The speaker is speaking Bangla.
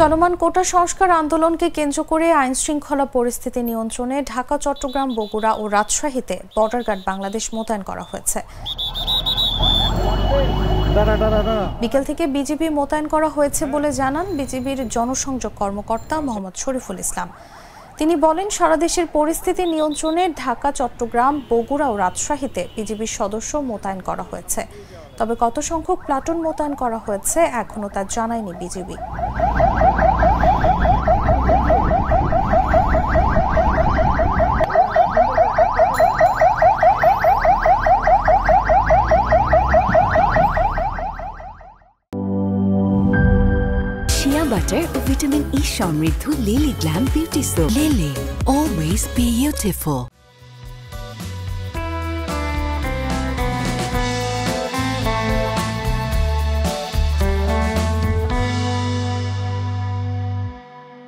চলমান কোটা সংস্কার আন্দোলনকে কেন্দ্র করে আইনশৃঙ্খলা পরিস্থিতি নিয়ন্ত্রণে ঢাকা, চট্টগ্রাম, বগুড়া ও রাজশাহীতে বর্ডার গার্ড বাংলাদেশ মোতায়েন করা হয়েছে। বিকেল থেকে বিজিবি মোতায়েন করা হয়েছে বলে জানান বিজিবির জনসংযোগ কর্মকর্তা মোহাম্মদ শরীফুল ইসলাম। তিনি বলেন, সারা দেশের পরিস্থিতি নিয়ন্ত্রণে ঢাকা, চট্টগ্রাম, বগুড়া ও রাজশাহীতে বিজিবির সদস্য মোতায়েন করা হয়েছে। তবে কত সংখ্যক প্লাটুন মোতায়েন করা হয়েছে এখনো তা জানায়নি বিজিবি। শিয়া বাটার ও ভিটামিন ই সমৃদ্ধ lily glam beauty soap. Lily, always beautiful.